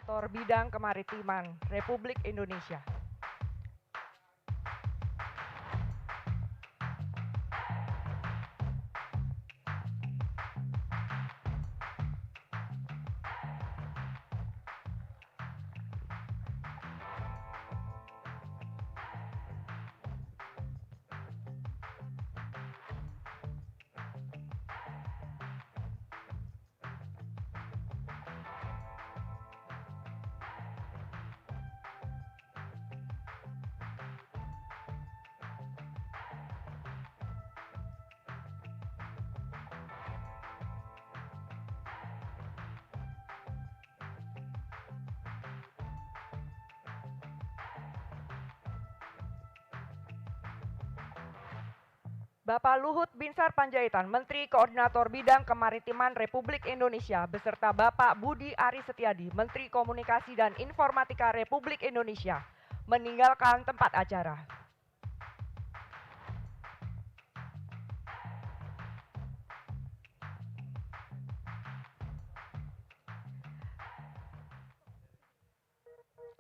Koordinator Bidang Kemaritiman Republik Indonesia. Bapak Luhut Binsar Panjaitan, Menteri Koordinator Bidang Kemaritiman Republik Indonesia, beserta Bapak Budi Ari Setiadi, Menteri Komunikasi dan Informatika Republik Indonesia, meninggalkan tempat acara.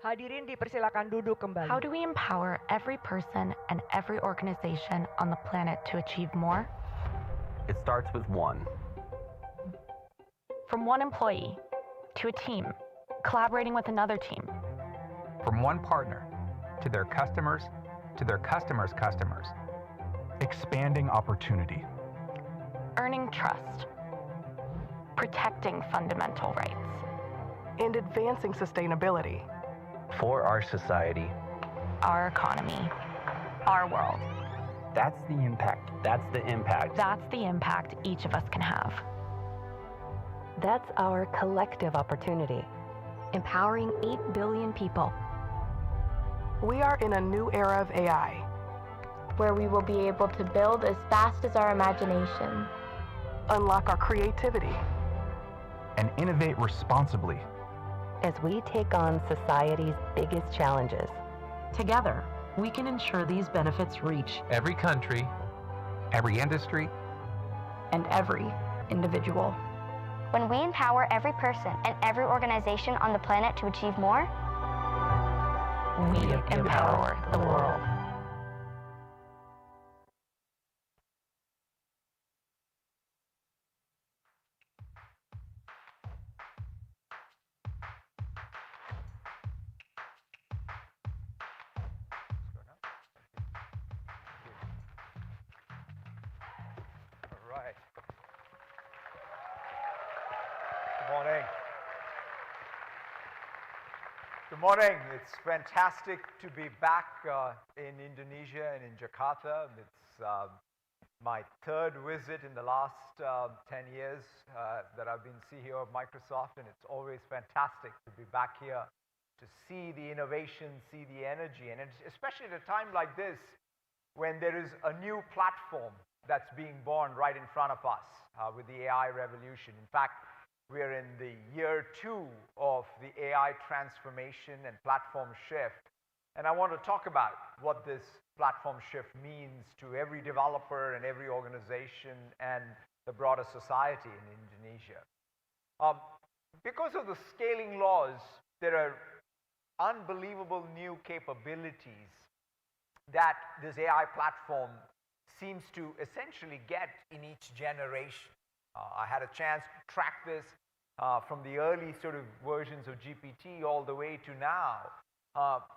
Hadirin dipersilakan duduk kembali. How do we empower every person and every organization on the planet to achieve more? It starts with one. From one employee to a team, collaborating with another team. From one partner to their customers to their customers' customers. Expanding opportunity. Earning trust. Protecting fundamental rights. And advancing sustainability. For our society. Our economy. Our world. That's the impact. That's the impact. That's the impact each of us can have. That's our collective opportunity. Empowering 8 billion people. We are in a new era of AI, where we will be able to build as fast as our imagination, unlock our creativity, and innovate responsibly as we take on society's biggest challenges. Together, we can ensure these benefits reach every country, every industry, and every individual. When we empower every person and every organization on the planet to achieve more, we empower the world. Good morning. It's fantastic to be back in Indonesia and in Jakarta. It's my third visit in the last 10 years that I've been CEO of Microsoft, and it's always fantastic to be back here to see the innovation, see the energy, and especially at a time like this when there is a new platform that's being born right in front of us with the AI revolution. In fact, we're in the year 2 of the AI transformation and platform shift. And I want to talk about what this platform shift means to every developer and every organization and the broader society in Indonesia. Because of the scaling laws, there are unbelievable new capabilities that this AI platform seems to essentially get in each generation. I had a chance to track this from the early sort of versions of GPT all the way to now.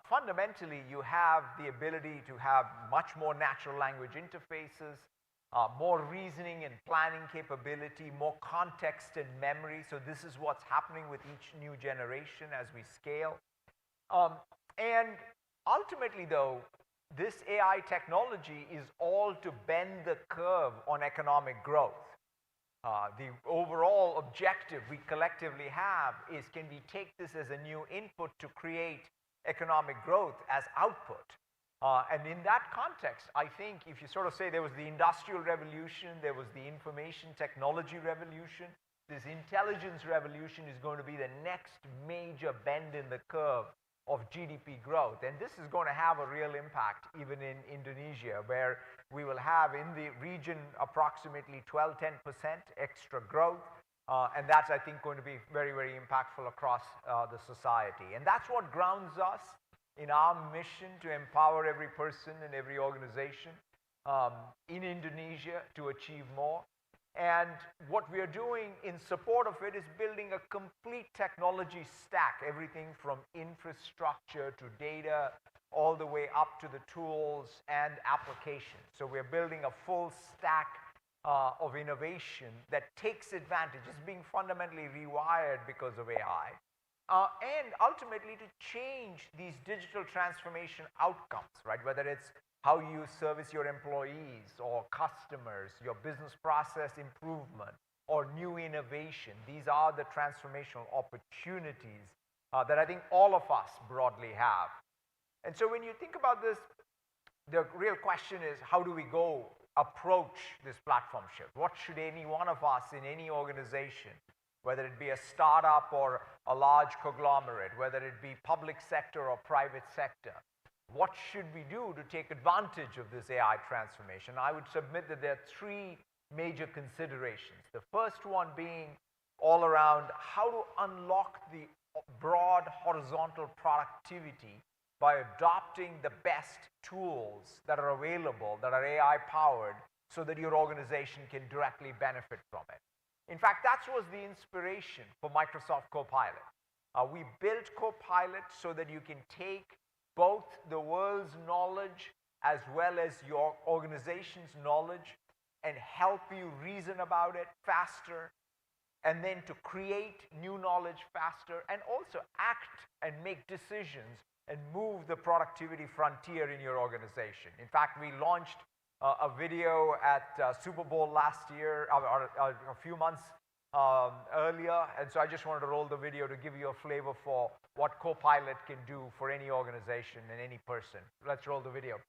Fundamentally, you have the ability to have much more natural language interfaces, more reasoning and planning capability, more context and memory. So this is what's happening with each new generation as we scale. And ultimately, though, this AI technology is all to bend the curve on economic growth. The overall objective we collectively have is, can we take this as a new input to create economic growth as output? And in that context, I think if you sort of say there was the Industrial Revolution, there was the Information Technology Revolution, this intelligence revolution is going to be the next major bend in the curve of GDP growth. And this is going to have a real impact even in Indonesia, where we will have in the region approximately 12-10% extra growth. And that's, I think, going to be very, very impactful across the society. And that's what grounds us in our mission to empower every person and every organization in Indonesia to achieve more. And what we are doing in support of it is building a complete technology stack, everything from infrastructure to data, all the way up to the tools and applications. So we're building a full stack of innovation that takes advantage. It's being fundamentally rewired because of AI. And ultimately to change these digital transformation outcomes, right? Whether it's how you service your employees or customers, your business process improvement, or new innovation. These are the transformational opportunities that I think all of us broadly have. And so when you think about this, the real question is, how do we go approach this platform shift? What should any one of us in any organization, whether it be a startup or a large conglomerate, whether it be public sector or private sector, what should we do to take advantage of this AI transformation? I would submit that there are three major considerations. The first one being all around how to unlock the broad horizontal productivity by adopting the best tools that are available, that are AI powered, so that your organization can directly benefit from it. In fact, that was the inspiration for Microsoft CoPilot. We built CoPilot so that you can take both the world's knowledge as well as your organization's knowledge and help you reason about it faster, and then to create new knowledge faster, and also act and make decisions and move the productivity frontier in your organization. In fact, we launched a video at Super Bowl last year, or a few months earlier, and so I just wanted to roll the video to give you a flavor for what CoPilot can do for any organization and any person. Let's roll the video.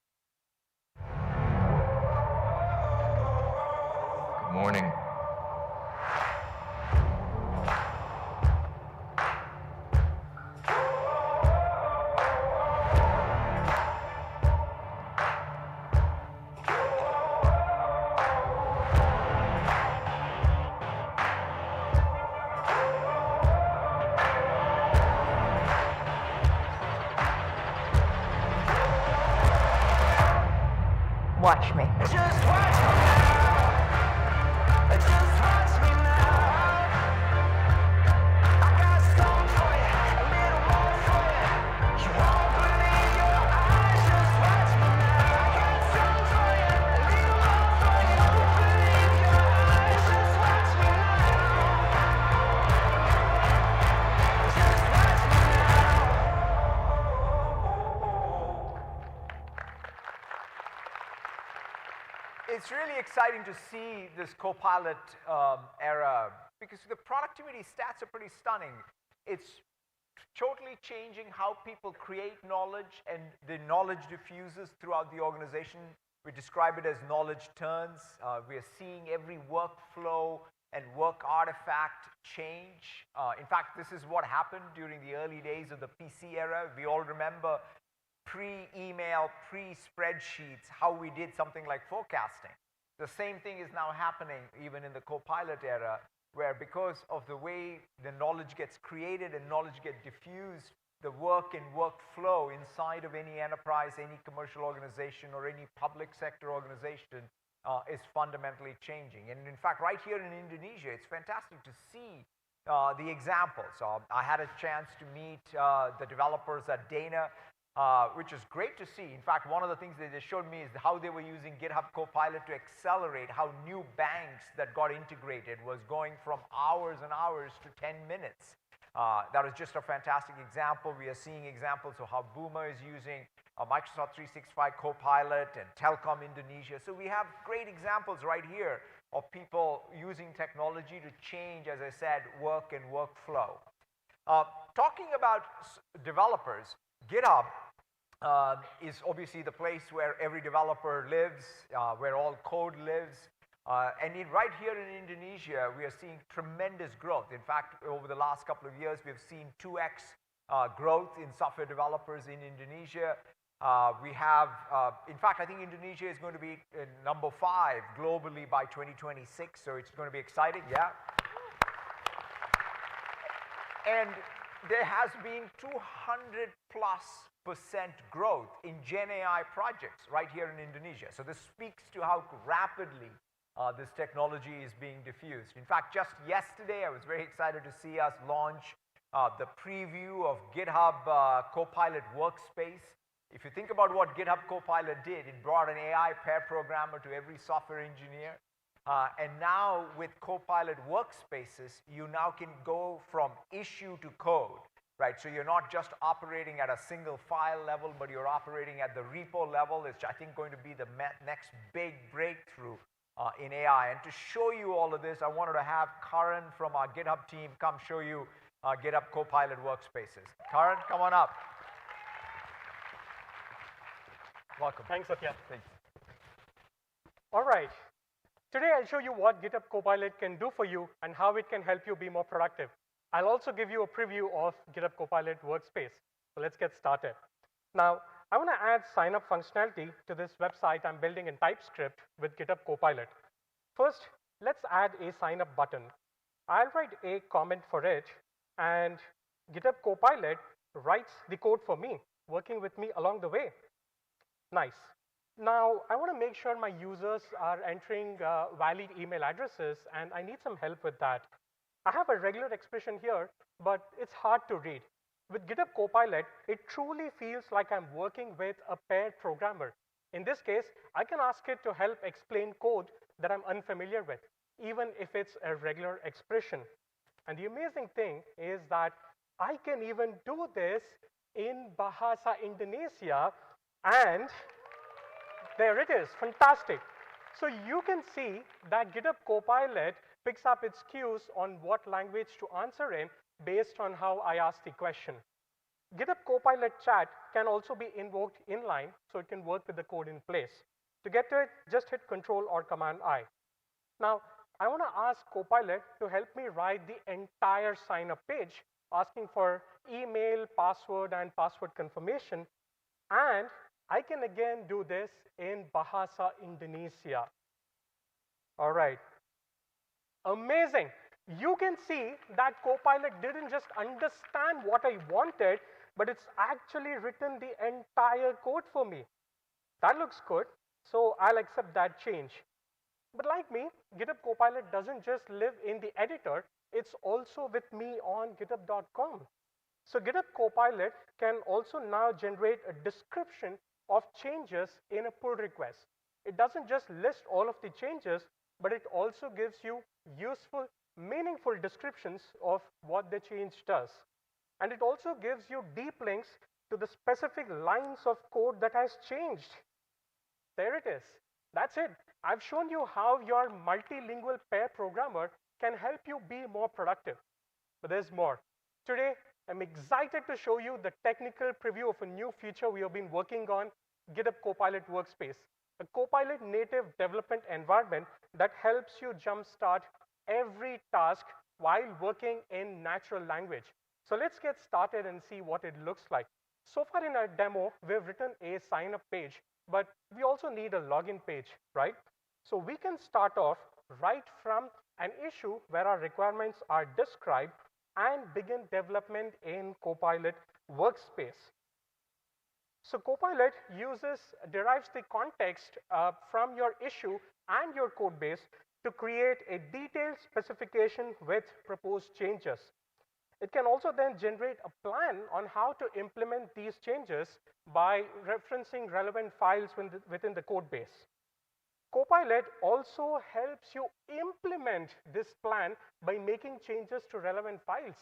Good morning. Watch me. Just watch me now. Just watch me now. I got something for you, a little more for you. You won't believe your eyes. Just watch me now. I got something for you, a little more for you. You won't believe your eyes. Just watch me now. Just watch me now. It's really exciting to see this CoPilot era because the productivity stats are pretty stunning. It's totally changing how people create knowledge, and the knowledge diffuses throughout the organization. We describe it as knowledge turns. We are seeing every workflow and work artifact change. In fact, this is what happened during the early days of the PC era. We all remember pre-email, pre-spreadsheets, how we did something like forecasting. The same thing is now happening even in the CoPilot era, where because of the way the knowledge gets created and knowledge gets diffused, the work and workflow inside of any enterprise, any commercial organization, or any public sector organization is fundamentally changing. And in fact, right here in Indonesia, it's fantastic to see the examples. I had a chance to meet the developers at Dana, which is great to see. In fact, one of the things that they showed me is how they were using GitHub CoPilot to accelerate how new banks that got integrated was going from hours and hours to 10 minutes. That was just a fantastic example. We are seeing examples of how Boomer is using Microsoft 365 CoPilot and Telkom Indonesia. So we have great examples right here of people using technology to change, as I said, work and workflow. Talking about developers, GitHub is obviously the place where every developer lives, where all code lives. And right here in Indonesia, we are seeing tremendous growth. In fact, over the last couple of years, we've seen 2x growth in software developers in Indonesia. We have, in fact, I think Indonesia is going to be number 5 globally by 2026, so it's going to be exciting, yeah. And there has been 200+% growth in Gen AI projects right here in Indonesia. So this speaks to how rapidly this technology is being diffused. In fact, just yesterday, I was very excited to see us launch the preview of GitHub CoPilot Workspace. If you think about what GitHub CoPilot did, it brought an AI pair programmer to every software engineer. And now with CoPilot Workspaces, you now can go from issue to code, right? So you're not just operating at a single file level, but you're operating at the repo level. It's, I think, going to be the next big breakthrough in AI. And to show you all of this, I wanted to have Karan from our GitHub team come show you GitHub CoPilot Workspaces. Karan, come on up. Welcome. Thanks, Satya. Thanks. All right. Today, I'll show you what GitHub CoPilot can do for you and how it can help you be more productive. I'll also give you a preview of GitHub CoPilot Workspace. So let's get started. Now, I want to add sign-up functionality to this website I'm building in TypeScript with GitHub CoPilot. First, let's add a sign-up button. I'll write a comment for it, and GitHub CoPilot writes the code for me, working with me along the way. Nice. Now, I want to make sure my users are entering valid email addresses, and I need some help with that. I have a regular expression here, but it's hard to read. With GitHub CoPilot, it truly feels like I'm working with a paired programmer. In this case, I can ask it to help explain code that I'm unfamiliar with, even if it's a regular expression. And the amazing thing is that I can even do this in Bahasa Indonesia, and there it is, fantastic. So you can see that GitHub CoPilot picks up its cues on what language to answer in based on how I ask the question. GitHub CoPilot chat can also be invoked inline, so it can work with the code in place. To get to it, just hit Control or Command I. Now, I want to ask CoPilot to help me write the entire sign-up page, asking for email, password, and password confirmation. And I can again do this in Bahasa Indonesia. All right. Amazing. You can see that CoPilot didn't just understand what I wanted, but it's actually written the entire code for me. That looks good, so I'll accept that change. But like me, GitHub CoPilot doesn't just live in the editor, it's also with me on GitHub.com. So GitHub CoPilot can also now generate a description of changes in a pull request. It doesn't just list all of the changes, but it also gives you useful, meaningful descriptions of what the change does. And it also gives you deep links to the specific lines of code that has changed. There it is. That's it. I've shown you how your multilingual pair programmer can help you be more productive. But there's more. Today, I'm excited to show you the technical preview of a new feature we have been working on, GitHub CoPilot Workspace, a Copilot native development environment that helps you jumpstart every task while working in natural language. So let's get started and see what it looks like. So far in our demo, we've written a sign-up page, but we also need a login page, right? So we can start off right from an issue where our requirements are described and begin development in Copilot Workspace. So Copilot derives the context from your issue and your code base to create a detailed specification with proposed changes. It can also then generate a plan on how to implement these changes by referencing relevant files within the code base. Copilot also helps you implement this plan by making changes to relevant files.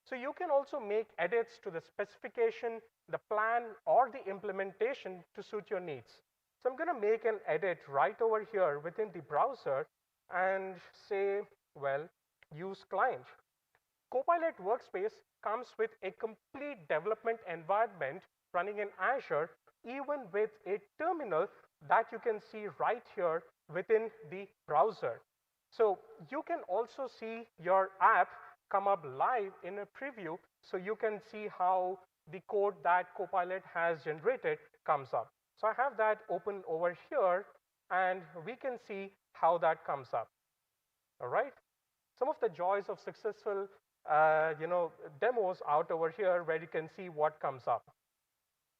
So you can also make edits to the specification, the plan, or the implementation to suit your needs. So I'm going to make an edit right over here within the browser and say, well, use client. Copilot Workspace comes with a complete development environment running in Azure, even with a terminal that you can see right here within the browser. So you can also see your app come up live in a preview, so you can see how the code that Copilot has generated comes up. So I have that open over here, and we can see how that comes up. All right? Some of the joys of successful demos out over here where you can see what comes up.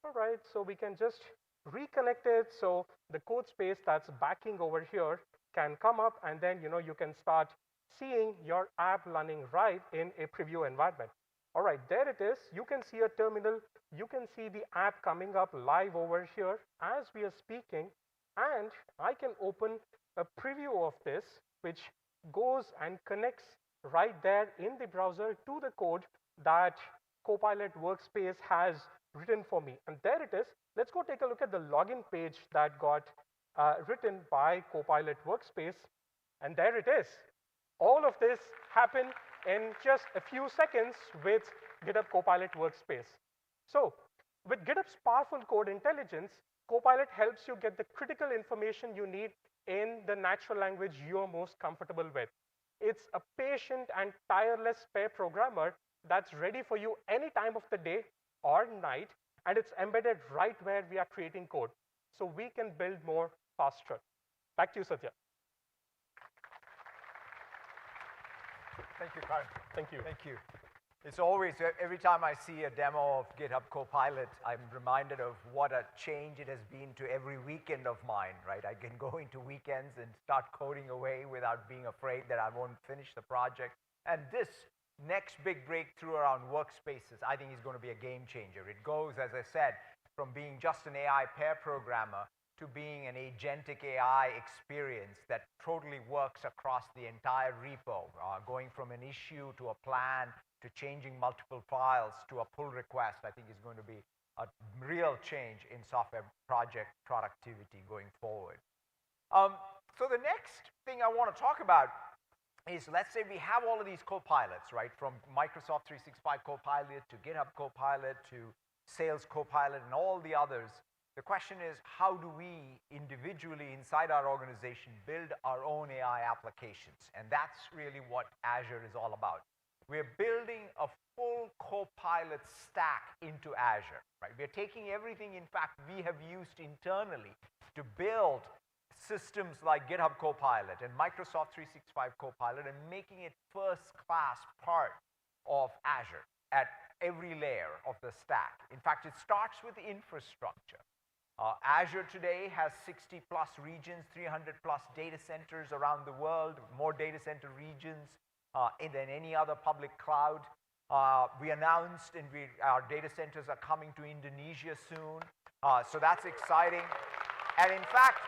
All right, so we can just reconnect it so the code space that's backing over here can come up, and then you can start seeing your app running right in a preview environment. All right, there it is. You can see a terminal. You can see the app coming up live over here as we are speaking, and I can open a preview of this, which goes and connects right there in the browser to the code that CoPilot Workspace has written for me. And there it is. Let's go take a look at the login page that got written by CoPilot Workspace. And there it is. All of this happened in just a few seconds with GitHub Copilot Workspace. So with GitHub's powerful code intelligence, Copilot helps you get the critical information you need in the natural language you're most comfortable with. It's a patient and tireless pair programmer that's ready for you any time of the day or night, and it's embedded right where we are creating code, so we can build more faster. Back to you, Satya. Thank you, Karan. Thank you. Thank you. It's always, every time I see a demo of GitHub Copilot, I'm reminded of what a change it has been to every weekend of mine, right? I can go into weekends and start coding away without being afraid that I won't finish the project. And this next big breakthrough around workspaces, I think is going to be a game changer. It goes, as I said, from being just an AI pair programmer to being an agentic AI experience that totally works across the entire repo, going from an issue to a plan to changing multiple files to a pull request. I think is going to be a real change in software project productivity going forward. So the next thing I want to talk about is, let's say we have all of these copilots, right? From Microsoft 365 Copilot to GitHub Copilot to Sales Copilot and all the others. The question is, how do we individually inside our organization build our own AI applications? And that's really what Azure is all about. We're building a full Copilot stack into Azure, right? We're taking everything, in fact, we have used internally to build systems like GitHub Copilot and Microsoft 365 Copilot and making it first-class part of Azure at every layer of the stack. In fact, it starts with infrastructure. Azure today has 60+ regions, 300+ data centers around the world, more data center regions than any other public cloud. We announced our data centers are coming to Indonesia soon, so that's exciting. And in fact,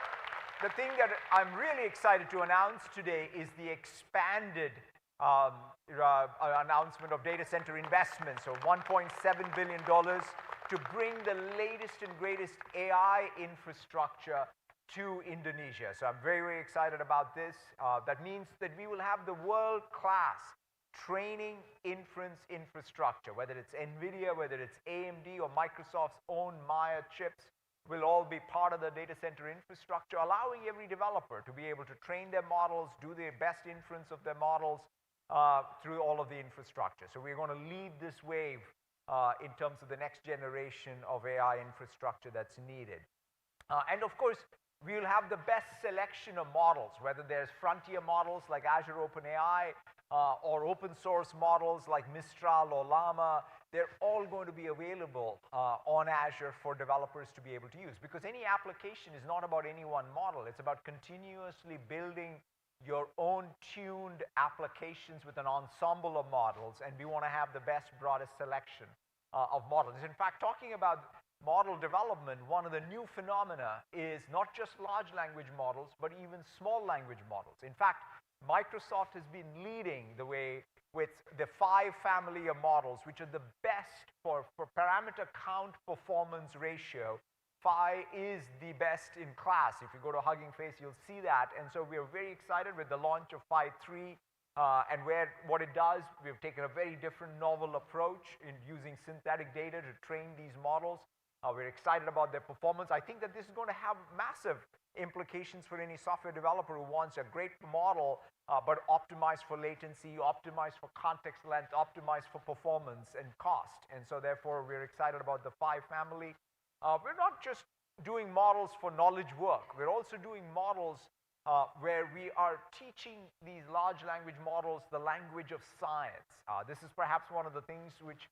the thing that I'm really excited to announce today is the expanded announcement of data center investments, so $1.7 billion to bring the latest and greatest AI infrastructure to Indonesia. So I'm very, very excited about this. That means that we will have the world-class training inference infrastructure, whether it's NVIDIA, whether it's AMD or Microsoft's own Maya chips, will all be part of the data center infrastructure, allowing every developer to be able to train their models, do their best inference of their models through all of the infrastructure. So we're going to lead this wave in terms of the next generation of AI infrastructure that's needed. And of course, we'll have the best selection of models, whether there's frontier models like Azure OpenAI or open source models like Mistral or Llama. They're all going to be available on Azure for developers to be able to use, because any application is not about any one model. It's about continuously building your own tuned applications with an ensemble of models, and we want to have the best, broadest selection of models. In fact, talking about model development, one of the new phenomena is not just large language models, but even small language models. In fact, Microsoft has been leading the way with the 5 family of models, which are the best for parameter count performance ratio. Phi is the best in class. If you go to Hugging Face, you'll see that. And so we are very excited with the launch of Phi 3 and what it does. We've taken a very different novel approach in using synthetic data to train these models. We're excited about their performance. I think that this is going to have massive implications for any software developer who wants a great model, but optimized for latency, optimized for context length, optimized for performance and cost. And so therefore, we're excited about the Phi family. We're not just doing models for knowledge work. We're also doing models where we are teaching these large language models the language of science. This is perhaps one of the things which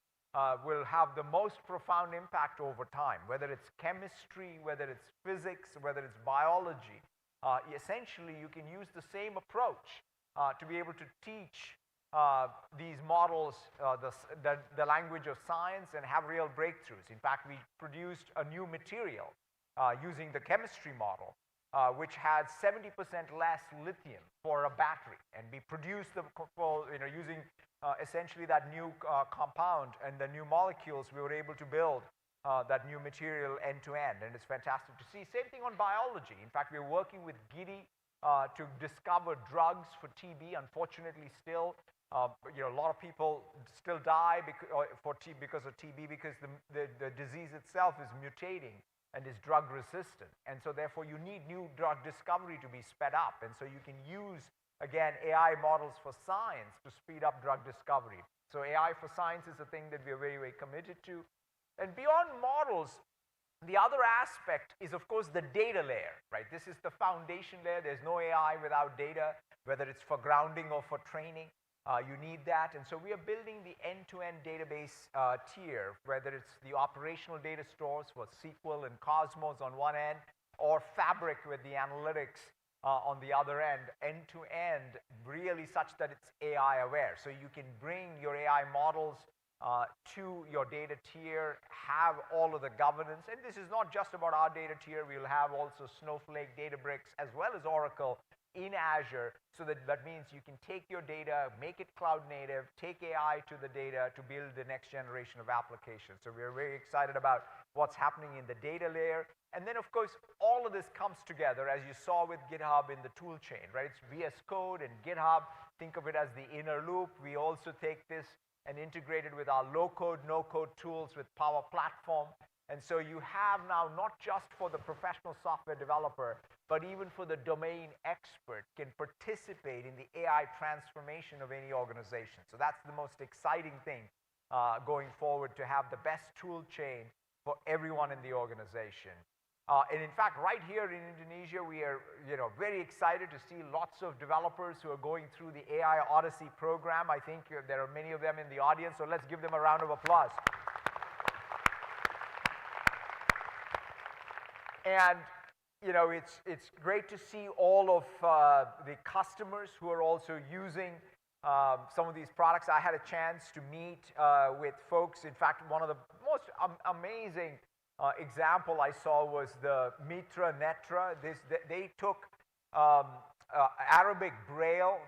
will have the most profound impact over time, whether it's chemistry, whether it's physics, whether it's biology. Essentially, you can use the same approach to be able to teach these models the language of science and have real breakthroughs. In fact, we produced a new material using the chemistry model, which had 70% less lithium for a battery, and we produced them using essentially that new compound and the new molecules. We were able to build that new material end to end, and it's fantastic to see. Same thing on biology. In fact, we're working with Giddy to discover drugs for TB. Unfortunately, still, a lot of people still die because of TB, because the disease itself is mutating and is drug resistant. And so therefore you need new drug discovery to be sped up. And so you can use, again, AI models for science to speed up drug discovery. So AI for science is a thing that we're very, very committed to. And beyond models, the other aspect is, of course, the data layer, right? This is the foundation layer. There's no AI without data, whether it's for grounding or for training. You need that. And so we are building the end-to-end database tier, whether it's the operational data stores for SQL and Cosmos on one end, or Fabric with the analytics on the other end to end, really such that it's AI aware. So you can bring your AI models to your data tier, have all of the governance. And this is not just about our data tier. We'll have also Snowflake, Databricks, as well as Oracle in Azure, so that means you can take your data, make it cloud native, take AI to the data to build the next generation of applications. So we're very excited about what's happening in the data layer. And then, of course, all of this comes together, as you saw with GitHub in the tool chain, right? It's VS Code and GitHub. Think of it as the inner loop. We also take this and integrate it with our low-code, no-code tools with Power Platform. And so you have now, not just for the professional software developer, but even for the domain expert, can participate in the AI transformation of any organization. So that's the most exciting thing going forward, to have the best tool chain for everyone in the organization. And in fact, right here in Indonesia, we are very excited to see lots of developers who are going through the AI Odyssey program. I think there are many of them in the audience, so let's give them a round of applause. And it's great to see all of the customers who are also using some of these products. I had a chance to meet with folks. In fact, one of the most amazing example I saw was the Mitra Netra. They took Arabic Braille,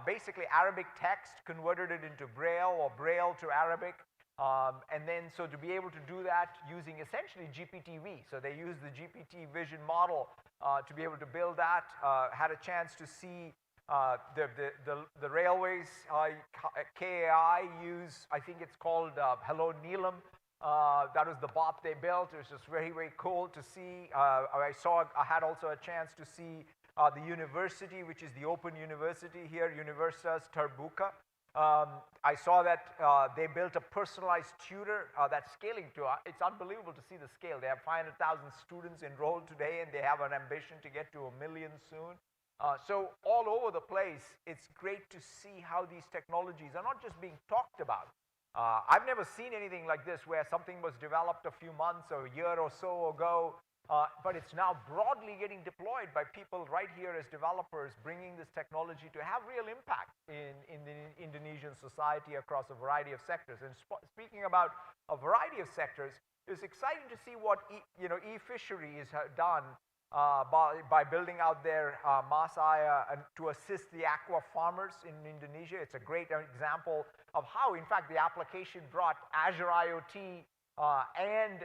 basically Arabic text, converted it into Braille or Braille to Arabic. And then, so to be able to do that using essentially GPT-V. So they used the GPT vision model to be able to build that. Had a chance to see the railways, KAI use, I think it's called Hello Neelam. That was the bot they built. It was just very, very cool to see. I had also a chance to see the university, which is the Open University here, Universitas Terbuka. I saw that they built a personalized tutor that's scaling to, it's unbelievable to see the scale. They have 500,000 students enrolled today, and they have an ambition to get to 1 million soon. So all over the place, it's great to see how these technologies are not just being talked about. I've never seen anything like this, where something was developed a few months or a year or so ago, but it's now broadly getting deployed by people right here as developers, bringing this technology to have real impact in the Indonesian society across a variety of sectors. And speaking about a variety of sectors, it's exciting to see what e-fishery has done by building out their Masaya to assist the aqua farmers in Indonesia. It's a great example of how, in fact, the application brought Azure IoT and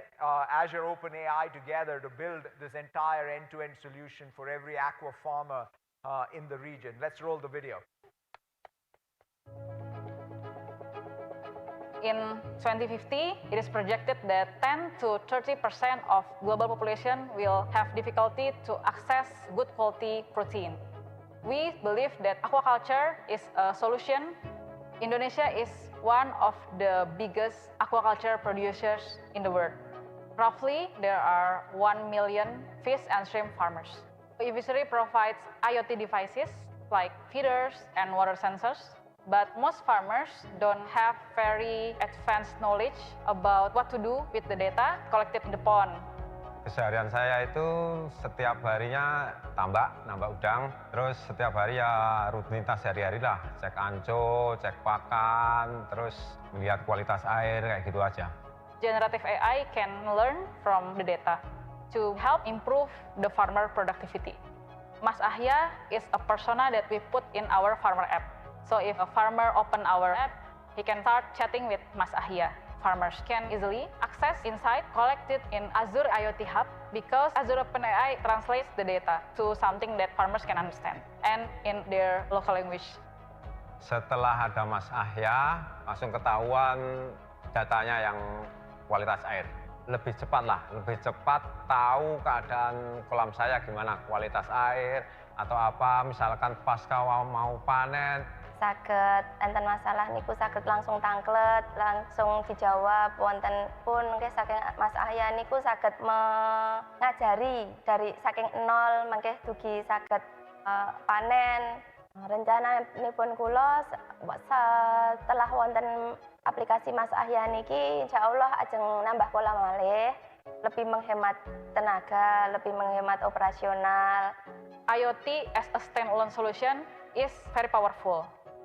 Azure OpenAI together to build this entire end-to-end solution for every aqua farmer in the region. Let's roll the video. In 2050, it is projected that 10 to 30% of global population will have difficulty to access good quality protein. We believe that aquaculture is a solution. Indonesia is one of the biggest aquaculture producers in the world. Roughly, there are 1 million fish and shrimp farmers. eVisory provides IoT devices like feeders and water sensors, but most farmers don't have very advanced knowledge about what to do with the data collected in the pond. Keseharian saya itu setiap harinya nambak udang, terus setiap hari ya rutinitas sehari-hari lah, cek anco, cek pakan, terus melihat kualitas air, kayak gitu aja. Generative AI can learn from the data to help improve the farmer productivity. Mas Ahya is a persona that we put in our farmer app. So if a farmer open our app, he can start chatting with Mas Ahya. Farmers can easily access insight collected in Azure IoT Hub because Azure OpenAI translates the data to something that farmers can understand and in their local language. Setelah ada Mas Ahya, langsung ketahuan datanya yang kualitas air. Lebih cepat tahu keadaan kolam saya gimana, kualitas air atau apa, misalkan pasca mau panen. Saged enten masalah niku saged langsung tangklet, langsung dijawab wonten pun nggih saking Mas Ahya niku saged mengajari dari saking nol mengke dugi saged panen. Rencananipun kula setelah wonten aplikasi Mas Ahya niki insyaallah ajeng nambah kolam malih, lebih menghemat tenaga, lebih menghemat operasional. IoT as a standalone solution is very powerful.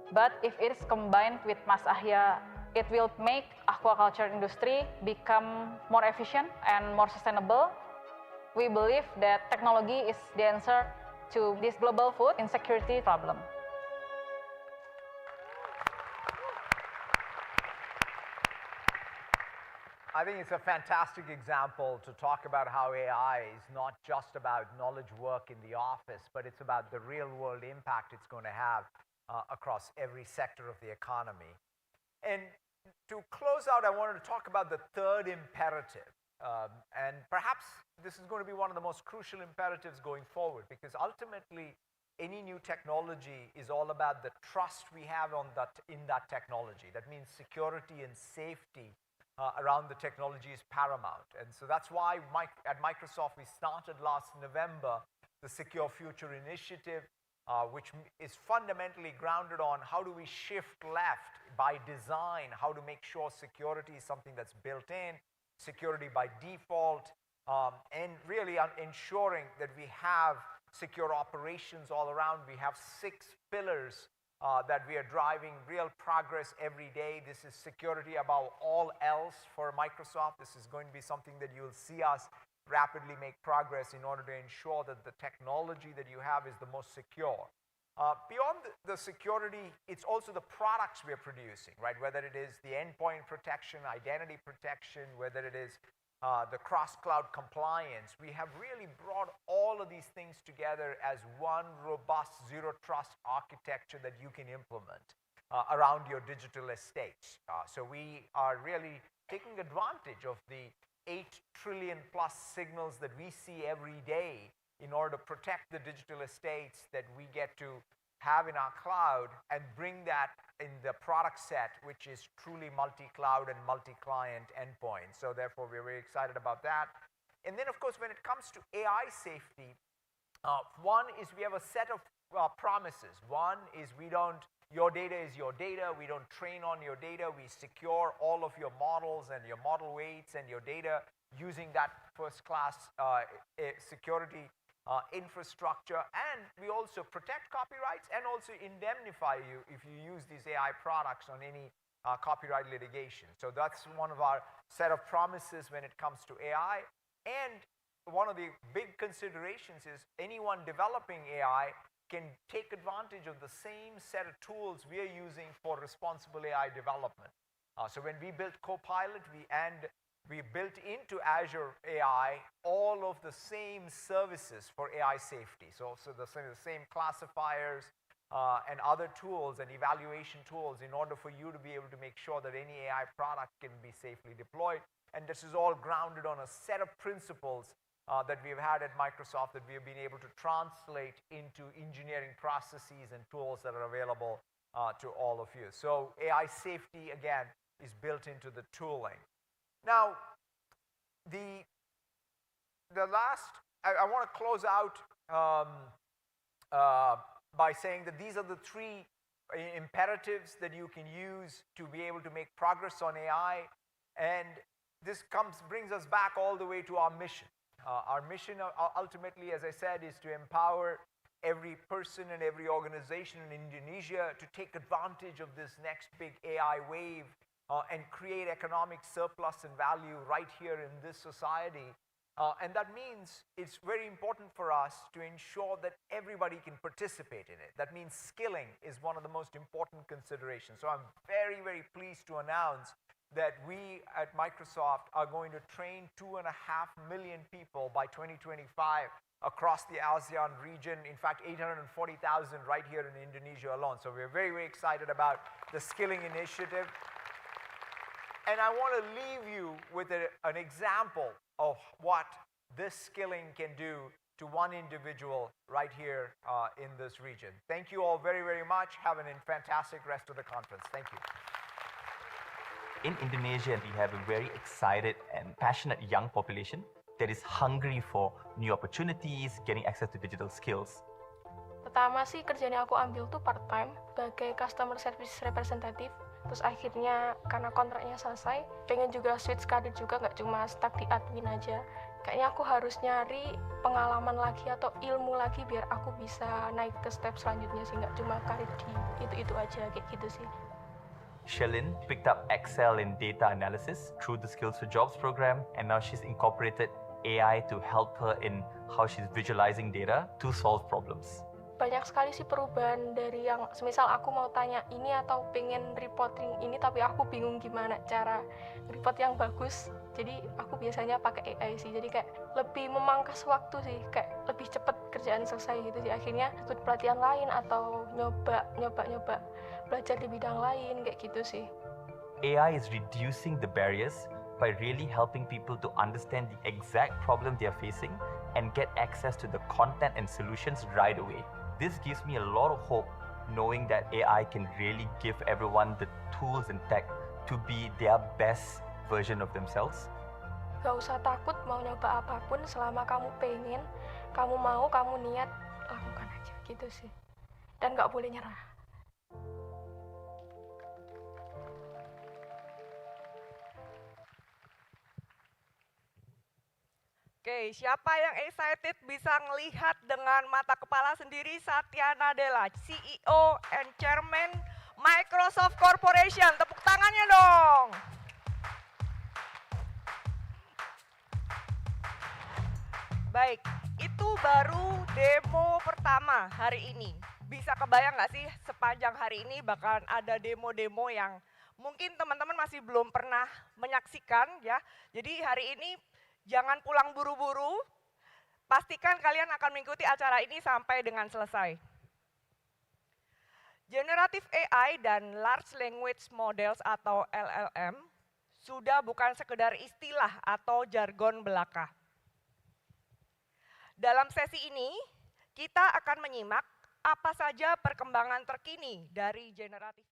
But if it is combined with Mas Ahya, it will make aquaculture industry become more efficient and more sustainable. We believe that technology is the answer to this global food insecurity problem. I think it's a fantastic example to talk about how AI is not just about knowledge work in the office, but it's about the real world impact it's going to have across every sector of the economy. And to close out, I wanted to talk about the third imperative. And perhaps this is going to be one of the most crucial imperatives going forward, because ultimately any new technology is all about the trust we have in that technology. That means security and safety around the technology is paramount. And so that's why at Microsoft we started last November the Secure Future Initiative, which is fundamentally grounded on how do we shift left by design, how to make sure security is something that's built in, security by default, and really ensuring that we have secure operations all around. We have 6 pillars that we are driving real progress every day. This is security above all else for Microsoft. This is going to be something that you'll see us rapidly make progress in order to ensure that the technology that you have is the most secure. Beyond the security, it's also the products we're producing, right? Whether it is the endpoint protection, identity protection, whether it is the cross-cloud compliance, we have really brought all of these things together as one robust zero-trust architecture that you can implement around your digital estates. So we are really taking advantage of the 8 trillion plus signals that we see every day in order to protect the digital estates that we get to have in our cloud and bring that in the product set, which is truly multi-cloud and multi-client endpoints. So therefore, we're very excited about that. And then, of course, when it comes to AI safety, one is we have a set of promises. One is your data is your data. We don't train on your data. We secure all of your models and your model weights and your data using that first-class security infrastructure. And we also protect copyrights and also indemnify you if you use these AI products on any copyright litigation. So that's one of our set of promises when it comes to AI. And one of the big considerations is anyone developing AI can take advantage of the same set of tools we are using for responsible AI development. So when we built CoPilot, we built into Azure AI all of the same services for AI safety. So the same classifiers and other tools and evaluation tools in order for you to be able to make sure that any AI product can be safely deployed. And this is all grounded on a set of principles that we've had at Microsoft that we have been able to translate into engineering processes and tools that are available to all of you. So AI safety, again, is built into the tooling. Now, I want to close out by saying that these are the three imperatives that you can use to be able to make progress on AI. And this brings us back all the way to our mission. Our mission ultimately, as I said, is to empower every person and every organization in Indonesia to take advantage of this next big AI wave and create economic surplus and value right here in this society. And that means it's very important for us to ensure that everybody can participate in it. That means skilling is one of the most important considerations. So I'm very, very pleased to announce that we at Microsoft are going to train 2.5 million people by 2025 across the ASEAN region. In fact, 840,000 right here in Indonesia alone. So we're very, very excited about the skilling initiative. And I want to leave you with an example of what this skilling can do to one individual right here in this region. Thank you all very, very much. Have a fantastic rest of the conference. Thank you. In Indonesia, we have a very excited and passionate young population that is hungry for new opportunities, getting access to digital skills. Pertama sih kerjaan yang aku ambil tuh part-time sebagai customer service representative. Terus akhirnya karena kontraknya selesai, pengen juga switch karir juga, nggak cuma stuck di admin aja. Kayaknya aku harus nyari pengalaman lagi atau ilmu lagi biar aku bisa naik ke step selanjutnya sih, nggak cuma karir di itu-itu aja, kayak gitu sih. Shelin picked up Excel in data analysis through the Skills for Jobs program, and now she's incorporated AI to help her in how she's visualizing data to solve problems. Banyak sekali sih perubahan dari yang semisal aku mau tanya ini atau pengen reporting ini tapi aku bingung gimana cara report yang bagus. Jadi aku biasanya pakai AI sih. Jadi kayak lebih memangkas waktu sih, kayak lebih cepat kerjaan selesai gitu sih. Akhirnya ikut pelatihan lain atau nyoba belajar di bidang lain kayak gitu sih. AI is reducing the barriers by really helping people to understand the exact problem they are facing and get access to the content and solutions right away. This gives me a lot of hope knowing that AI can really give everyone the tools and tech to be their best version of themselves. Gak usah takut mau nyoba apapun selama kamu pengen, kamu mau, kamu niat, lakukan aja gitu sih. Dan gak boleh nyerah. Oke, siapa yang excited bisa ngelihat dengan mata kepala sendiri Satya Nadella, CEO and Chairman Microsoft Corporation. Tepuk tangannya dong. Baik, itu baru demo pertama hari ini. Bisa kebayang nggak sih sepanjang hari ini bakal ada demo-demo yang mungkin teman-teman masih belum pernah menyaksikan ya. Jadi hari ini jangan pulang buru-buru, pastikan kalian akan mengikuti acara ini sampai dengan selesai. Generative AI dan Large Language Models atau LLM sudah bukan sekedar istilah atau jargon belaka. Dalam sesi ini, kita akan menyimak apa saja perkembangan terkini dari generative